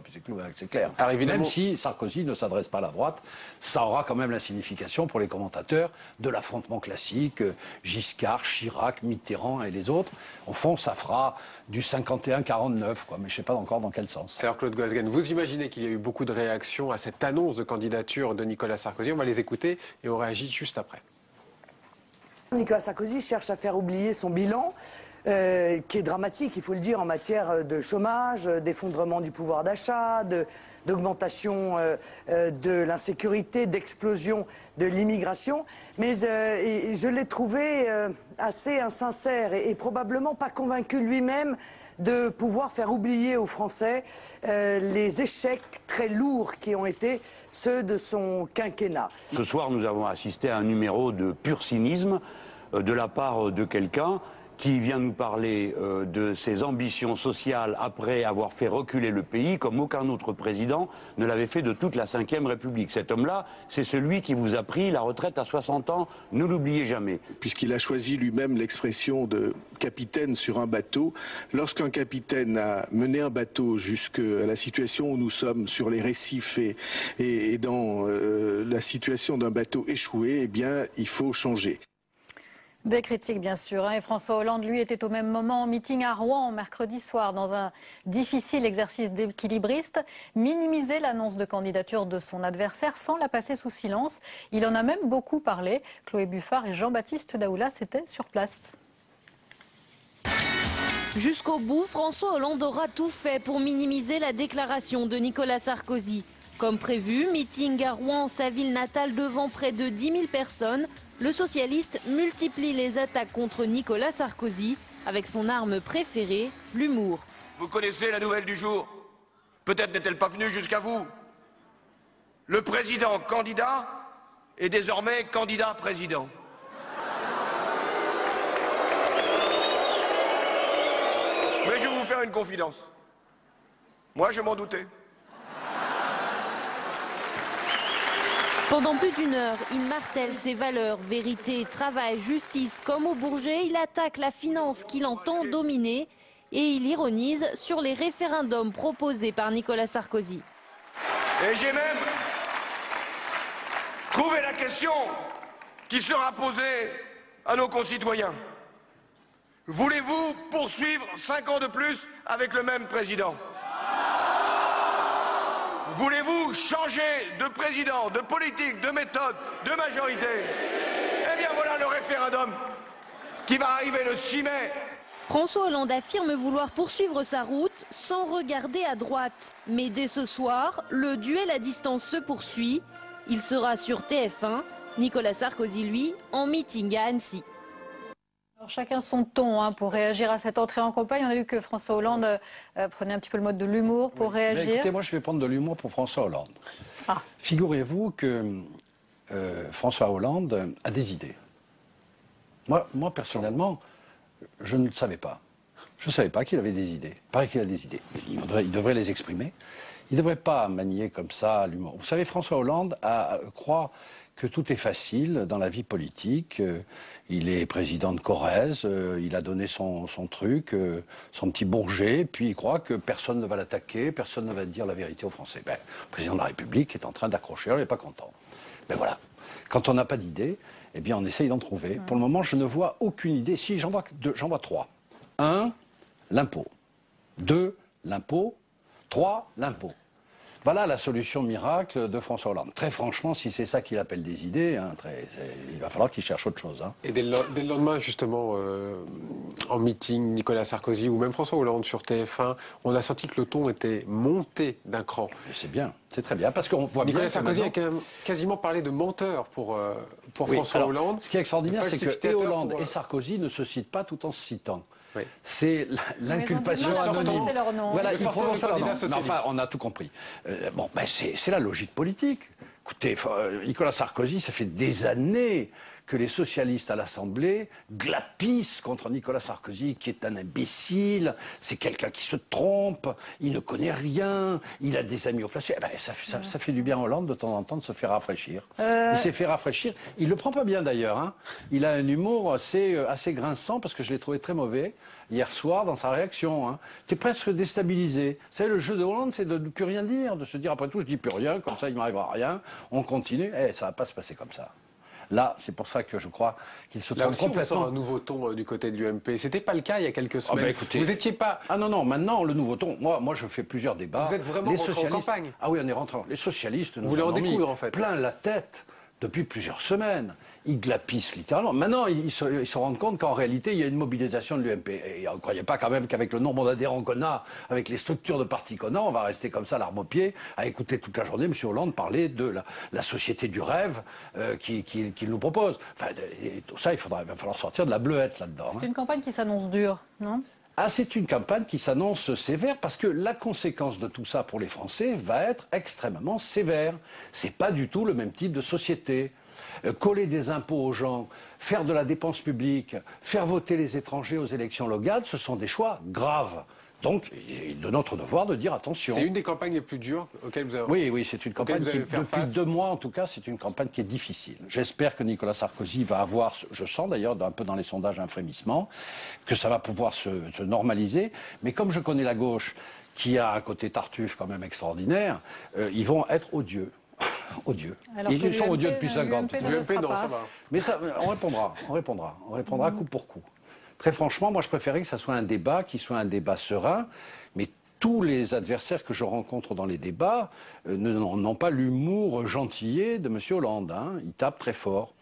C'est clair. Alors, évidemment, même si Sarkozy ne s'adresse pas à la droite, ça aura quand même la signification pour les commentateurs de l'affrontement classique, Giscard, Chirac, Mitterrand et les autres. Au fond, ça fera du 51-49, quoi. Mais je ne sais pas encore dans quel sens. Alors, Claude Goasguen, vous imaginez qu'il y a eu beaucoup de réactions à cette annonce de candidature de Nicolas Sarkozy. On va les écouter et on réagit juste après. Nicolas Sarkozy cherche à faire oublier son bilan, qui est dramatique, il faut le dire, en matière de chômage, d'effondrement du pouvoir d'achat, d'augmentation de l'insécurité, d'explosion de l'immigration. Mais je l'ai trouvé assez insincère et probablement pas convaincu lui-même de pouvoir faire oublier aux Français les échecs très lourds qui ont été ceux de son quinquennat. Ce soir, nous avons assisté à un numéro de pur cynisme de la part de quelqu'un qui vient nous parler de ses ambitions sociales après avoir fait reculer le pays comme aucun autre président ne l'avait fait de toute la Ve République. Cet homme-là, c'est celui qui vous a pris la retraite à 60 ans, ne l'oubliez jamais. Puisqu'il a choisi lui-même l'expression de capitaine sur un bateau, lorsqu'un capitaine a mené un bateau jusqu'à la situation où nous sommes sur les récifs et dans la situation d'un bateau échoué, eh bien, il faut changer. Des critiques, bien sûr. Et François Hollande, lui, était au même moment en meeting à Rouen, mercredi soir, dans un difficile exercice d'équilibriste, minimiser l'annonce de candidature de son adversaire sans la passer sous silence. Il en a même beaucoup parlé. Chloé Buffard et Jean-Baptiste Daoulas étaient sur place. Jusqu'au bout, François Hollande aura tout fait pour minimiser la déclaration de Nicolas Sarkozy. Comme prévu, meeting à Rouen, sa ville natale, devant près de 10 000 personnes. Le socialiste multiplie les attaques contre Nicolas Sarkozy avec son arme préférée, l'humour. Vous connaissez la nouvelle du jour? Peut-être n'est-elle pas venue jusqu'à vous. Le président candidat est désormais candidat président. Mais je vais vous faire une confidence. Moi, je m'en doutais. Pendant plus d'une heure, il martèle ses valeurs, vérité, travail, justice. Comme au Bourget, il attaque la finance qu'il entend dominer et il ironise sur les référendums proposés par Nicolas Sarkozy. Et j'ai même trouvé la question qui sera posée à nos concitoyens. Voulez-vous poursuivre 5 ans de plus avec le même président ? Voulez-vous changer de président, de politique, de méthode, de majorité? Eh bien voilà le référendum qui va arriver le 6 mai. François Hollande affirme vouloir poursuivre sa route sans regarder à droite. Mais dès ce soir, le duel à distance se poursuit. Il sera sur TF1. Nicolas Sarkozy, lui, en meeting à Annecy. Alors, chacun son ton pour réagir à cette entrée en campagne. On a vu que François Hollande prenait un petit peu le mode de l'humour pour réagir. Mais écoutez, moi je vais prendre de l'humour pour François Hollande. Figurez-vous que François Hollande a des idées. Moi personnellement, je ne le savais pas. Je ne savais pas qu'il avait des idées. Il paraît qu'il a des idées. Il devrait les exprimer. Il ne devrait pas manier comme ça l'humour. Vous savez, François Hollande croit que tout est facile dans la vie politique. Il est président de Corrèze, il a donné son truc, son petit Bourget, puis il croit que personne ne va l'attaquer, personne ne va dire la vérité aux Français. Ben, le président de la République est en train d'accrocher, on n'est pas content. Ben voilà. Quand on n'a pas d'idée, eh bien on essaye d'en trouver. Pour le moment, je ne vois aucune idée. Si, j'en vois 3. 1, l'impôt. 2, l'impôt. 3, l'impôt. Voilà la solution miracle de François Hollande. Très franchement, si c'est ça qu'il appelle des idées, il va falloir qu'il cherche autre chose. Et dès le lendemain, justement, en meeting, Nicolas Sarkozy ou même François Hollande sur TF1, on a senti que le ton était monté d'un cran. C'est bien, c'est très bien, parce qu'on voit bien... Nicolas Sarkozy a quasiment parlé de menteur pour François Hollande. Ce qui est extraordinaire, c'est que et Hollande et Sarkozy ne se citent pas tout en se citant. Oui. C'est l'inculpation anonyme. Voilà, il faut mais enfin, on a tout compris. C'est la logique politique. Écoutez, Nicolas Sarkozy, ça fait des années que les socialistes à l'Assemblée glapissent contre Nicolas Sarkozy, qui est un imbécile, c'est quelqu'un qui se trompe, il ne connaît rien, il a des amis au placé. Eh ben, ça fait du bien à Hollande de temps en temps de se faire rafraîchir. Il s'est fait rafraîchir. Il le prend pas bien d'ailleurs. Hein. Il a un humour assez grinçant, parce que je l'ai trouvé très mauvais hier soir dans sa réaction. Hein. Tu es presque déstabilisé. Vous savez, le jeu de Hollande, c'est de ne plus rien dire, de se dire après tout, je dis plus rien, comme ça il ne m'arrivera rien, on continue. Eh, ça ne va pas se passer comme ça. Là, c'est pour ça que je crois qu'il se trompe complètement. On sent un nouveau ton du côté de l'UMP. C'était pas le cas il y a quelques semaines. Écoutez, vous n'étiez pas. Ah non, maintenant le nouveau ton. Moi, je fais plusieurs débats. Vous êtes vraiment rentré en campagne. Ah oui, on est rentré. Les socialistes nous voulez en ont découdre en fait. Plein la tête depuis plusieurs semaines. Ils glapissent littéralement. Maintenant, ils se rendent compte qu'en réalité, il y a une mobilisation de l'UMP. Et on ne croyait pas quand même qu'avec le nombre d'adhérents qu'on a, avec les structures de partis qu'on a, on va rester comme ça, l'arme au pied, à écouter toute la journée M. Hollande parler de la société du rêve qu'il nous propose. Enfin, et tout ça, il va falloir sortir de la bleuette là-dedans. C'est une campagne qui s'annonce dure, non ? Ah, c'est une campagne qui s'annonce sévère parce que la conséquence de tout ça pour les Français va être extrêmement sévère. C'est pas du tout le même type de société. Coller des impôts aux gens, faire de la dépense publique, faire voter les étrangers aux élections locales, ce sont des choix graves. Donc, il est de notre devoir de dire attention. C'est une des campagnes les plus dures auxquelles vous avez... Oui, c'est une campagne qui, depuis 2 mois en tout cas, c'est une campagne qui est difficile. J'espère que Nicolas Sarkozy va avoir, je sens d'ailleurs un peu dans les sondages un frémissement, que ça va pouvoir se normaliser. Mais comme je connais la gauche, qui a un côté Tartuffe quand même extraordinaire, ils vont être odieux. Odieux. Ils sont odieux depuis 50 ans. L'UMP, non, ça va. Mais ça, on répondra coup pour coup. Très franchement, moi je préférais que ça soit un débat, qui soit un débat serein, mais tous les adversaires que je rencontre dans les débats n'ont pas l'humour gentillet de M. Hollande. Hein. Ils tapent très fort.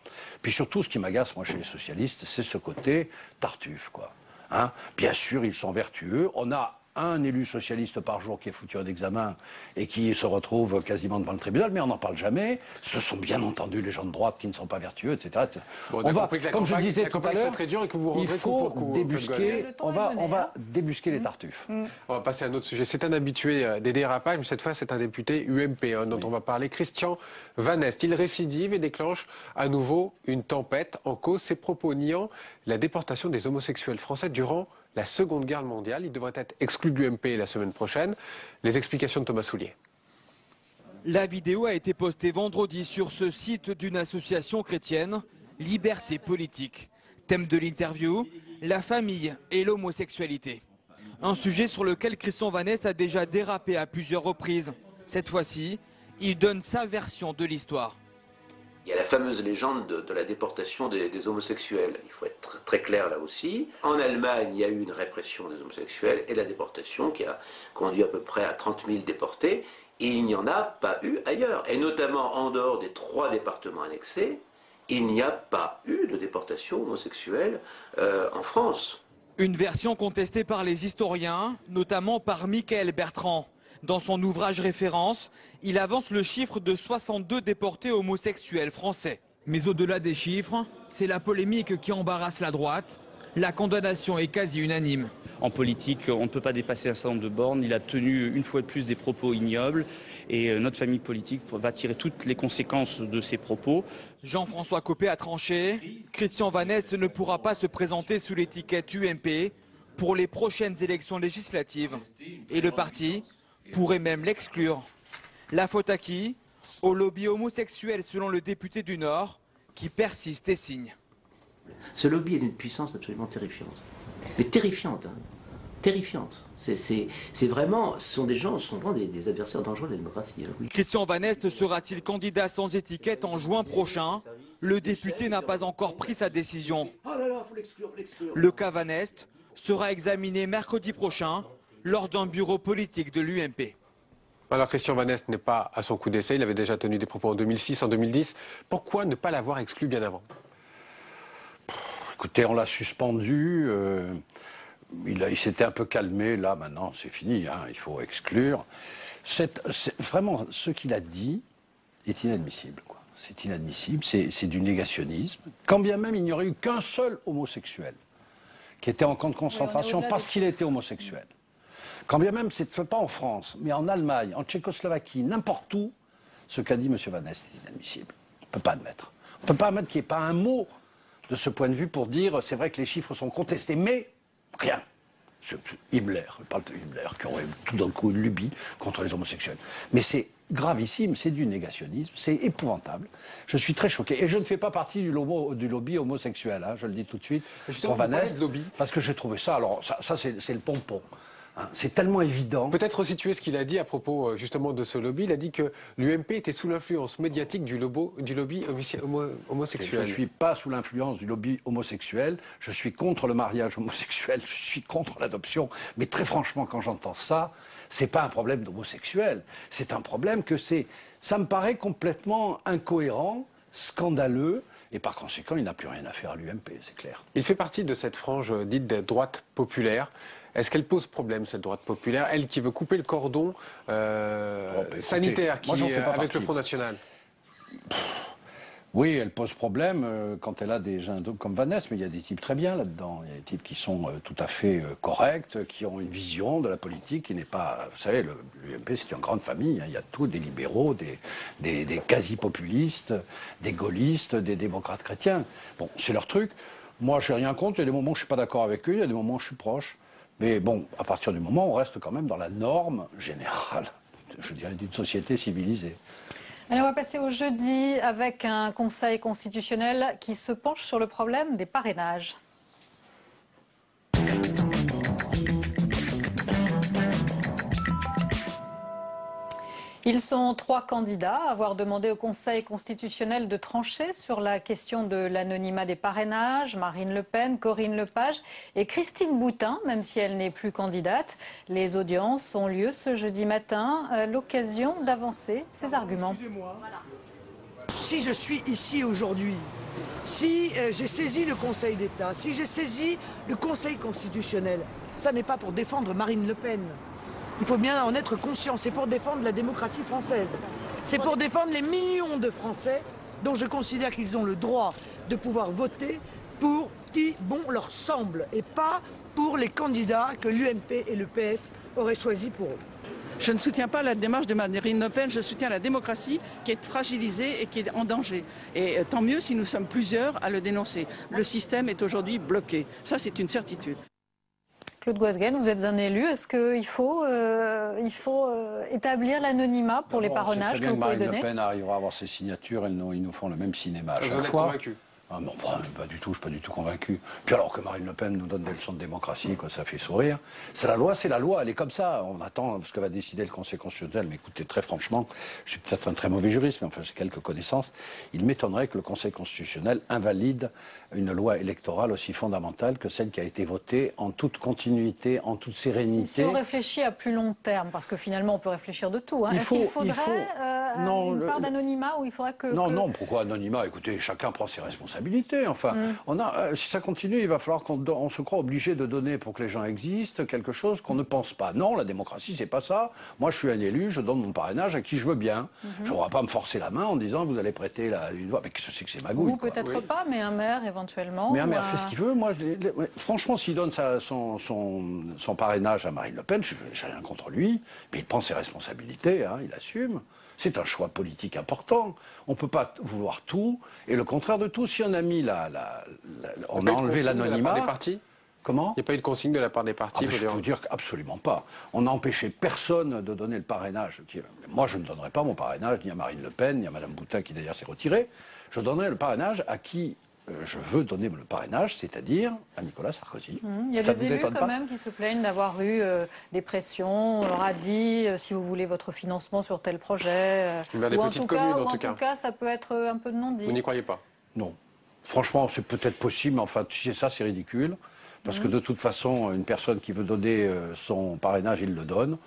Puis surtout, ce qui m'agace, moi, chez les socialistes, c'est ce côté Tartuffe, quoi. Hein. Bien sûr, ils sont vertueux. On a un élu socialiste par jour qui est foutu en examen et qui se retrouve quasiment devant le tribunal, mais on n'en parle jamais. Ce sont bien entendu les gens de droite qui ne sont pas vertueux, etc. Bon, on va, comme je disais tout à l'heure, il faut débusquer, on va débusquer les tartuffes. On va passer à un autre sujet. C'est un habitué des dérapages, mais cette fois c'est un député UMP dont on va parler, Christian Vanest. Il récidive et déclenche à nouveau une tempête. En cause, ses propos niant la déportation des homosexuels français durant la Seconde Guerre mondiale. Il devrait être exclu de l'UMP la semaine prochaine. Les explications de Thomas Soulier. La vidéo a été postée vendredi sur ce site d'une association chrétienne, Liberté politique. Thème de l'interview, la famille et l'homosexualité. Un sujet sur lequel Christian Vanest a déjà dérapé à plusieurs reprises. Cette fois-ci, il donne sa version de l'histoire. Il y a la fameuse légende de la déportation des homosexuels. Il faut être très clair là aussi. En Allemagne, il y a eu une répression des homosexuels et la déportation qui a conduit à peu près à 30 000 déportés. Et il n'y en a pas eu ailleurs. Et notamment en dehors des 3 départements annexés, il n'y a pas eu de déportation homosexuelle en France. Une version contestée par les historiens, notamment par Michael Bertrand. Dans son ouvrage référence, il avance le chiffre de 62 déportés homosexuels français. Mais au-delà des chiffres, c'est la polémique qui embarrasse la droite. La condamnation est quasi unanime. En politique, on ne peut pas dépasser un certain nombre de bornes. Il a tenu une fois de plus des propos ignobles et notre famille politique va tirer toutes les conséquences de ces propos. Jean-François Copé a tranché. Christian Vanest ne pourra pas se présenter sous l'étiquette UMP pour les prochaines élections législatives. Et le parti pourrait même l'exclure. La faute à qui? Au lobby homosexuel, selon le député du Nord, qui persiste et signe. Ce lobby est d'une puissance absolument terrifiante. Mais terrifiante, hein. Terrifiante. C'est vraiment, ce sont des gens, ce sont vraiment des adversaires dangereux de la démocratie. Hein, oui. Christian Vanest sera-t-il candidat sans étiquette en juin prochain? Le député n'a pas encore pris sa décision. Oh là là, faut l'exclure. Le cas Vanest sera examiné mercredi prochain lors d'un bureau politique de l'UMP. Alors Christian Vanest n'est pas à son coup d'essai, il avait déjà tenu des propos en 2006, en 2010. Pourquoi ne pas l'avoir exclu bien avant? Écoutez, on l'a suspendu, il s'était un peu calmé, là maintenant c'est fini, hein, il faut exclure. Vraiment, ce qu'il a dit est inadmissible. C'est inadmissible, c'est du négationnisme. Quand bien même il n'y aurait eu qu'un seul homosexuel qui était en camp de concentration parce qu'il était homosexuel. Quand bien même, c'est pas en France, mais en Allemagne, en Tchécoslovaquie, n'importe où, ce qu'a dit M. Vanest est inadmissible. On ne peut pas admettre. On ne peut pas admettre qu'il n'y ait pas un mot de ce point de vue pour dire c'est vrai que les chiffres sont contestés, mais rien. Himmler, je parle de Himmler, qui aurait tout d'un coup une lubie contre les homosexuels. Mais c'est gravissime, c'est du négationnisme, c'est épouvantable. Je suis très choqué. Et je ne fais pas partie du lobby homosexuel, hein, je le dis tout de suite. Justement, vous parlez de lobby. Parce que j'ai trouvé ça, alors ça c'est le pompon. Hein, c'est tellement évident. Peut-être resituer ce qu'il a dit à propos justement de ce lobby. Il a dit que l'UMP était sous l'influence médiatique du lobby homosexuel. Je ne suis pas sous l'influence du lobby homosexuel. Je suis contre le mariage homosexuel. Je suis contre l'adoption. Mais très franchement, quand j'entends ça, c'est pas un problème d'homosexuel. C'est un problème que ça me paraît complètement incohérent, scandaleux. Et par conséquent, il n'a plus rien à faire à l'UMP, c'est clair. Il fait partie de cette frange dite de droite populaire. Est-ce qu'elle pose problème, cette droite populaire, elle qui veut couper le cordon sanitaire avec le Front National? Oui, elle pose problème quand elle a des gens comme Vanessa, mais il y a des types très bien là-dedans. Il y a des types qui sont tout à fait corrects, qui ont une vision de la politique qui n'est pas... Vous savez, l'UMP, c'est une grande famille. Hein. Il y a tout, des libéraux, des quasi-populistes, des gaullistes, des démocrates chrétiens. Bon, c'est leur truc. Moi, je n'ai rien contre. Il y a des moments où je ne suis pas d'accord avec eux, il y a des moments où je suis proche. Mais bon, à partir du moment où on reste quand même dans la norme générale, je dirais, d'une société civilisée. Allez, on va passer au jeudi avec un conseil constitutionnel qui se penche sur le problème des parrainages. Ils sont 3 candidats à avoir demandé au Conseil constitutionnel de trancher sur la question de l'anonymat des parrainages. Marine Le Pen, Corinne Lepage et Christine Boutin, même si elle n'est plus candidate. Les audiences ont lieu ce jeudi matin, l'occasion d'avancer ses arguments. Si je suis ici aujourd'hui, si j'ai saisi le Conseil d'État, si j'ai saisi le Conseil constitutionnel, ça n'est pas pour défendre Marine Le Pen. Il faut bien en être conscient, c'est pour défendre la démocratie française. C'est pour défendre les millions de Français dont je considère qu'ils ont le droit de pouvoir voter pour qui bon leur semble et pas pour les candidats que l'UMP et le PS auraient choisis pour eux. Je ne soutiens pas la démarche de Marine Le Pen, je soutiens la démocratie qui est fragilisée et qui est en danger. Et tant mieux si nous sommes plusieurs à le dénoncer. Le système est aujourd'hui bloqué. Ça, c'est une certitude. Claude Goasguen, vous êtes un élu. Est-ce qu'il faut, établir l'anonymat pour les parrainages que vous pouvez donner? Marine Le Pen arrivera à avoir ses signatures, ils nous font le même cinéma à chaque fois. Vous êtes convaincu? Ah non, pas du tout, je ne suis pas du tout convaincu. Puis alors que Marine Le Pen nous donne des leçons de démocratie, quoi, ça fait sourire. C'est la loi, elle est comme ça. On attend ce que va décider le Conseil constitutionnel. Mais écoutez, très franchement, je suis peut-être un très mauvais juriste, mais enfin j'ai quelques connaissances. Il m'étonnerait que le Conseil constitutionnel invalide une loi électorale aussi fondamentale que celle qui a été votée en toute continuité, en toute sérénité. Si on réfléchit à plus long terme, parce que finalement on peut réfléchir de tout, hein. Est-ce qu'il faudrait une part d'anonymat ou il faudrait que... Non, pourquoi anonymat? Écoutez, chacun prend ses responsabilités. Enfin, si ça continue, il va falloir qu'on se croit obligé de donner pour que les gens existent quelque chose qu'on ne pense pas. Non, la démocratie, c'est pas ça. Moi, je suis un élu, je donne mon parrainage à qui je veux bien. Je ne vais pas me forcer la main en disant vous allez prêter une voix. Mais qu'est-ce que c'est que c'est magouille? Vous peut-être pas, mais un maire éventuellement. Mais un maire fait ce qu'il veut. Moi, franchement, s'il donne son parrainage à Marine Le Pen, je n'ai rien contre lui, mais il prend ses responsabilités, hein, il assume. C'est un choix politique important. On ne peut pas vouloir tout et le contraire de tout. Si on a mis on a enlevé l'anonymat. Comment? Il n'y a pas eu de consigne de la part des partis? Je peux vous dire qu'absolument pas. On n'a empêché personne de donner le parrainage. Moi, je ne donnerai pas mon parrainage ni à Marine Le Pen, ni à Mme Boutin, qui d'ailleurs s'est retirée. Je donnerai le parrainage à qui je veux donner le parrainage, c'est-à-dire à Nicolas Sarkozy. Il y a des élus quand même qui se plaignent d'avoir eu des pressions. On leur a dit si vous voulez votre financement sur tel projet. Ou en tout cas, ça peut être un peu de non-dit. Vous n'y croyez pas? Non. Franchement, c'est peut-être possible, mais enfin, tu sais, ça, c'est ridicule. Parce que de toute façon, une personne qui veut donner son parrainage, il le donne.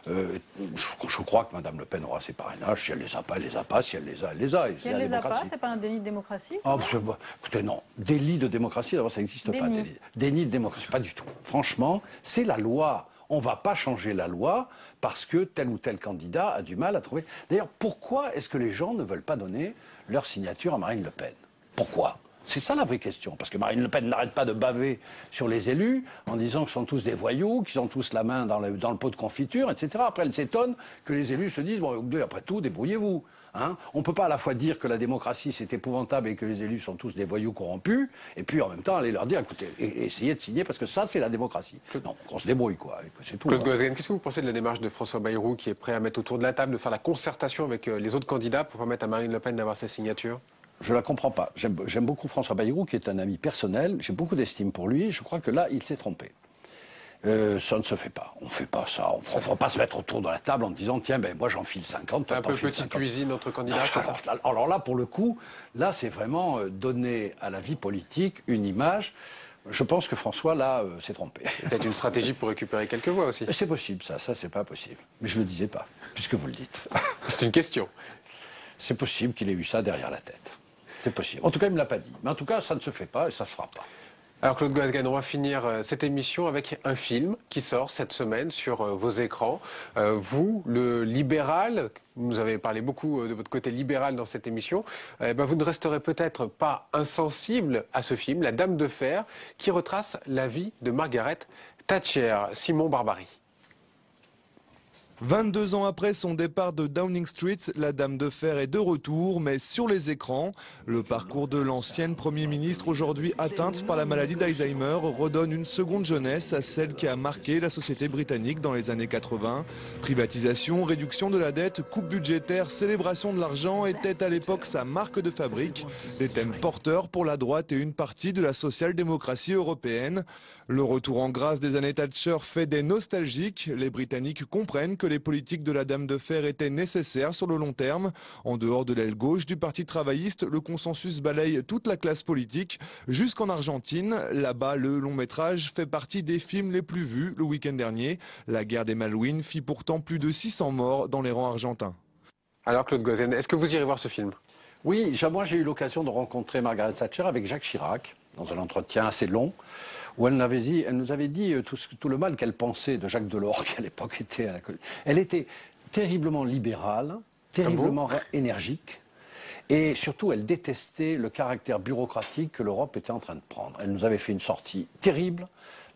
Je crois que Mme Le Pen aura ses parrainages. Si elle les a pas, elle les a pas. Si elle les a, elle les a. Si elle les a pas, c'est pas un déni de démocratie? Écoutez, non. Délit de démocratie, d'abord, ça n'existe pas. Déni de démocratie, pas du tout. Franchement, c'est la loi. On ne va pas changer la loi parce que tel ou tel candidat a du mal à trouver. D'ailleurs, pourquoi est-ce que les gens ne veulent pas donner leur signature à Marine Le Pen? Pourquoi? C'est ça la vraie question. Parce que Marine Le Pen n'arrête pas de baver sur les élus en disant qu'ils sont tous des voyous, qu'ils ont tous la main dans le pot de confiture, etc. Après, elle s'étonne que les élus se disent, bon, après tout, débrouillez-vous. Hein, on ne peut pas à la fois dire que la démocratie c'est épouvantable et que les élus sont tous des voyous corrompus, et puis en même temps aller leur dire, écoutez, essayez de signer parce que ça c'est la démocratie. Non, qu'on se débrouille quoi, c'est tout. Claude Goasguen, qu'est-ce que vous pensez de la démarche de François Bayrou qui est prêt à mettre autour de la table, de faire la concertation avec les autres candidats pour permettre à Marine Le Pen d'avoir sa signature? Je la comprends pas. J'aime beaucoup François Bayrou qui est un ami personnel, j'ai beaucoup d'estime pour lui, je crois que là il s'est trompé. Ça ne se fait pas. On ne fait pas ça. On ne va pas se mettre autour de la table en disant tiens, ben moi j'enfile 50. Un peu petite cuisine entre candidats, c'est ça? Alors là, pour le coup, là c'est vraiment donner à la vie politique une image. Je pense que François, là, s'est trompé. Peut-être une stratégie pour récupérer quelques voix aussi. C'est possible, ça c'est pas possible. Mais je ne le disais pas, puisque vous le dites. C'est une question. C'est possible qu'il ait eu ça derrière la tête. C'est possible. En tout cas, il ne me l'a pas dit. Mais en tout cas, ça ne se fait pas et ça ne se fera pas. Alors Claude Goasguen, on va finir cette émission avec un film qui sort cette semaine sur vos écrans. Vous, le libéral, vous avez parlé beaucoup de votre côté libéral dans cette émission, vous ne resterez peut-être pas insensible à ce film, La Dame de Fer, qui retrace la vie de Margaret Thatcher. Simon Barbary. 22 ans après son départ de Downing Street, la Dame de Fer est de retour, mais sur les écrans. Le parcours de l'ancienne Premier ministre, aujourd'hui atteinte par la maladie d'Alzheimer, redonne une seconde jeunesse à celle qui a marqué la société britannique dans les années 80. Privatisation, réduction de la dette, coupe budgétaire, célébration de l'argent étaient à l'époque sa marque de fabrique. Des thèmes porteurs pour la droite et une partie de la social-démocratie européenne. Le retour en grâce des années Thatcher fait des nostalgiques. Les Britanniques comprennent que les politiques de la Dame de Fer étaient nécessaires sur le long terme. En dehors de l'aile gauche du Parti travailliste, le consensus balaye toute la classe politique. Jusqu'en Argentine, là-bas, le long métrage fait partie des films les plus vus le week-end dernier. La guerre des Malouines fit pourtant plus de 600 morts dans les rangs argentins. Alors Claude Goasguen, est-ce que vous irez voir ce film? Oui, moi j'ai eu l'occasion de rencontrer Margaret Thatcher avec Jacques Chirac, dans un entretien assez long, où elle nous avait dit tout le mal qu'elle pensait de Jacques Delors, qui à l'époque était à la... Elle était terriblement libérale, terriblement énergique, et surtout elle détestait le caractère bureaucratique que l'Europe était en train de prendre. Elle nous avait fait une sortie terrible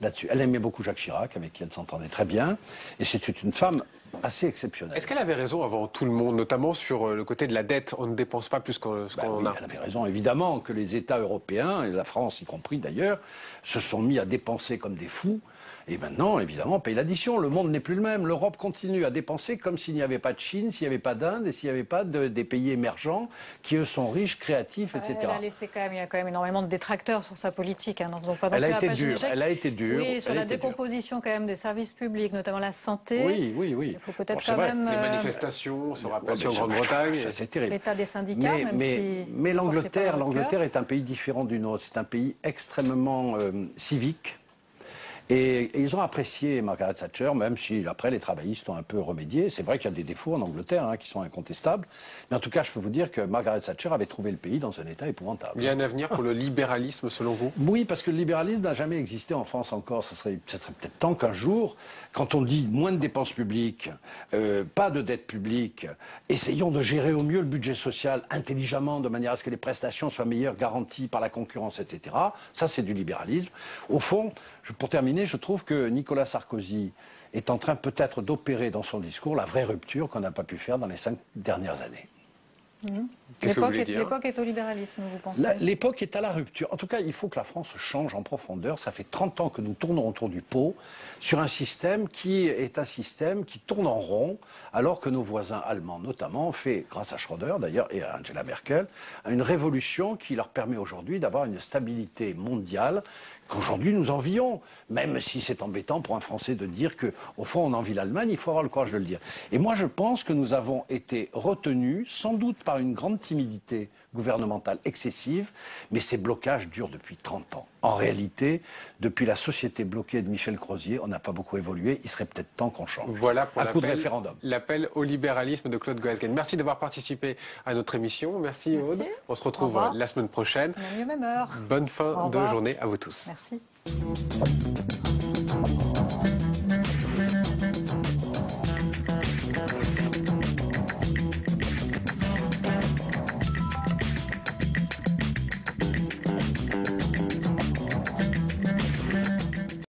là-dessus. Elle aimait beaucoup Jacques Chirac, avec qui elle s'entendait très bien, et c'était une femme assez exceptionnelle. Est-ce qu'elle avait raison avant tout le monde, notamment sur le côté de la dette? On ne dépense pas plus qu'on en a. Elle avait raison, évidemment, que les États européens, et la France y compris d'ailleurs, se sont mis à dépenser comme des fous. Et maintenant, évidemment, paye l'addition. Le monde n'est plus le même. L'Europe continue à dépenser comme s'il n'y avait pas de Chine, s'il n'y avait pas d'Inde et s'il n'y avait pas des pays émergents qui, eux, sont riches, créatifs, etc. Elle a laissé il y a quand même énormément de détracteurs sur sa politique. N'en faisons pas non elle plus a la été page dure. d'échec. Elle a été dure. Oui, sur la décomposition quand même des services publics, notamment la santé. Oui. Il faut peut-être quand même... Les manifestations, on se rappelle aussi en Grande-Bretagne. C'est terrible. L'état des syndicats, mais l'Angleterre est un pays différent du nôtre. C'est un pays extrêmement civique. Et ils ont apprécié Margaret Thatcher, même si après les travaillistes ont un peu remédié. C'est vrai qu'il y a des défauts en Angleterre qui sont incontestables. Mais en tout cas, je peux vous dire que Margaret Thatcher avait trouvé le pays dans un état épouvantable. Il y a un avenir pour le libéralisme, selon vous? Oui, parce que le libéralisme n'a jamais existé en France encore. Ce serait peut-être temps qu'un jour, quand on dit moins de dépenses publiques, pas de dette publique, essayons de gérer au mieux le budget social intelligemment, de manière à ce que les prestations soient meilleures, garanties par la concurrence, etc. Ça, c'est du libéralisme. Au fond, pour terminer, je trouve que Nicolas Sarkozy est en train peut-être d'opérer dans son discours la vraie rupture qu'on n'a pas pu faire dans les 5 dernières années. L'époque est au libéralisme, vous pensez? L'époque est à la rupture. En tout cas, il faut que la France change en profondeur. Ça fait 30 ans que nous tournons autour du pot sur un système qui tourne en rond, alors que nos voisins allemands, notamment, ont fait, grâce à Schröder d'ailleurs et à Angela Merkel, une révolution qui leur permet aujourd'hui d'avoir une stabilité mondiale qu'aujourd'hui nous envions, même si c'est embêtant pour un Français de dire qu'au fond on envie l'Allemagne, il faut avoir le courage de le dire. Et moi je pense que nous avons été retenus, sans doute par une grande timidité gouvernementale excessive, mais ces blocages durent depuis 30 ans. En réalité, depuis la société bloquée de Michel Crozier, on n'a pas beaucoup évolué, il serait peut-être temps qu'on change. Voilà pour un coup de référendum. L'appel au libéralisme de Claude Goasguen. Merci d'avoir participé à notre émission. Merci Aude. On se retrouve la semaine prochaine. Même heure. Bonne fin de journée à vous tous. Merci.